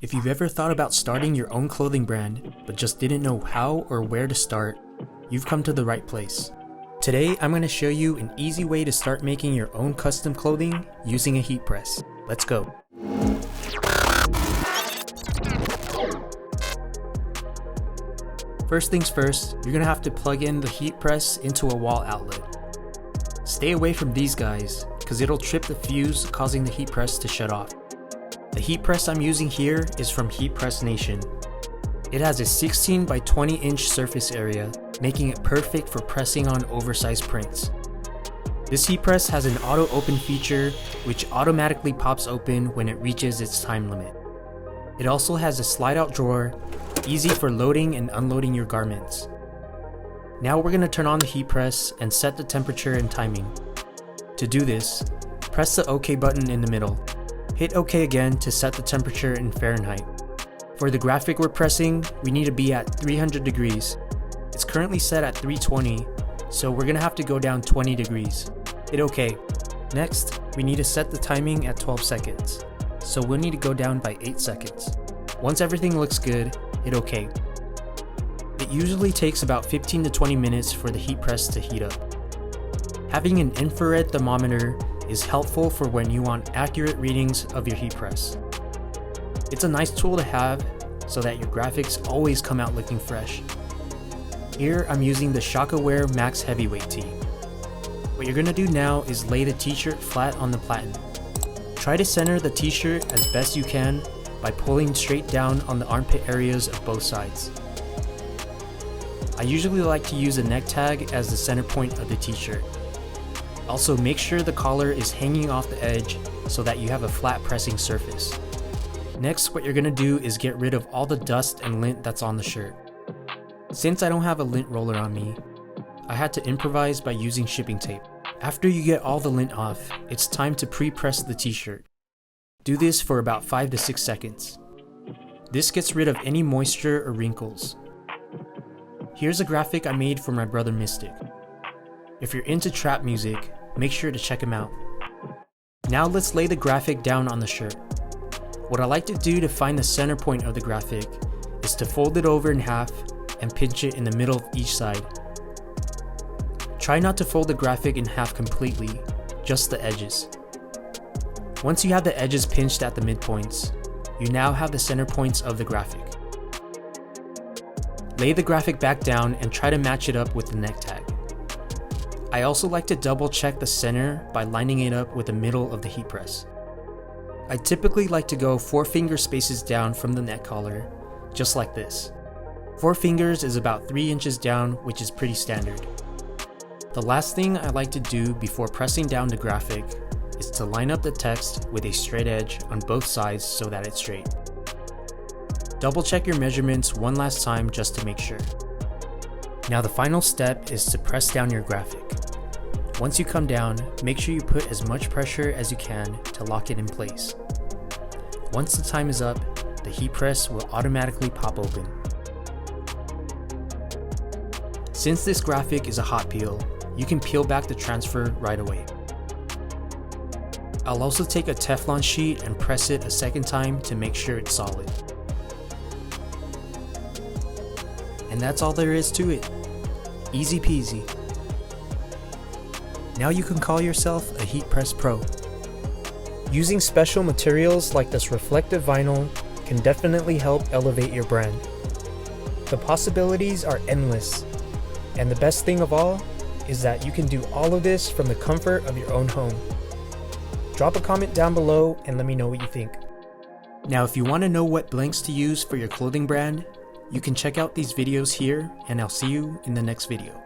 If you've ever thought about starting your own clothing brand, but just didn't know how or where to start, you've come to the right place. Today, I'm going to show you an easy way to start making your own custom clothing using a heat press. Let's go. First things first, you're going to have to plug in the heat press into a wall outlet. Stay away from these guys, because it'll trip the fuse, causing the heat press to shut off. The heat press I'm using here is from Heat Press Nation. It has a 16 by 20 inch surface area, making it perfect for pressing on oversized prints. This heat press has an auto open feature which automatically pops open when it reaches its time limit. It also has a slide out drawer, easy for loading and unloading your garments. Now we're going to turn on the heat press and set the temperature and timing. To do this, press the OK button in the middle. Hit OK again to set the temperature in Fahrenheit. For the graphic we're pressing, we need to be at 300 degrees. It's currently set at 320, so we're going to have to go down 20 degrees. Hit OK. Next, we need to set the timing at 12 seconds, so we'll need to go down by 8 seconds. Once everything looks good, hit OK. It usually takes about 15 to 20 minutes for the heat press to heat up. Having an infrared thermometer is helpful for when you want accurate readings of your heat press. It's a nice tool to have so that your graphics always come out looking fresh. Here I'm using the Shockaware Max Heavyweight tee. What you're going to do now is lay the t-shirt flat on the platen. Try to center the t-shirt as best you can by pulling straight down on the armpit areas of both sides. I usually like to use a neck tag as the center point of the t-shirt. Also, make sure the collar is hanging off the edge so that you have a flat pressing surface. Next, what you're going to do is get rid of all the dust and lint that's on the shirt. Since I don't have a lint roller on me, I had to improvise by using shipping tape. After you get all the lint off, it's time to pre-press the t-shirt. Do this for about 5 to 6 seconds. This gets rid of any moisture or wrinkles. Here's a graphic I made for my brother Mystic. If you're into trap music, make sure to check him out. Now let's lay the graphic down on the shirt. What I like to do to find the center point of the graphic is to fold it over in half and pinch it in the middle of each side. Try not to fold the graphic in half completely, just the edges. Once you have the edges pinched at the midpoints, you now have the center points of the graphic. Lay the graphic back down and try to match it up with the neck tag. I also like to double check the center by lining it up with the middle of the heat press. I typically like to go 4 finger spaces down from the neck collar, just like this. 4 fingers is about 3 inches down, which is pretty standard. The last thing I like to do before pressing down the graphic is to line up the text with a straight edge on both sides so that it's straight. Double check your measurements one last time just to make sure. Now the final step is to press down your graphic. Once you come down, make sure you put as much pressure as you can to lock it in place. Once the time is up, the heat press will automatically pop open. Since this graphic is a hot peel, you can peel back the transfer right away. I'll also take a Teflon sheet and press it a second time to make sure it's solid. And that's all there is to it. Easy peasy. Now you can call yourself a heat press pro. Using special materials like this reflective vinyl can definitely help elevate your brand. The possibilities are endless, and the best thing of all is that you can do all of this from the comfort of your own home. Drop a comment down below and let me know what you think. Now if you want to know what blanks to use for your clothing brand, you can check out these videos here, and I'll see you in the next video.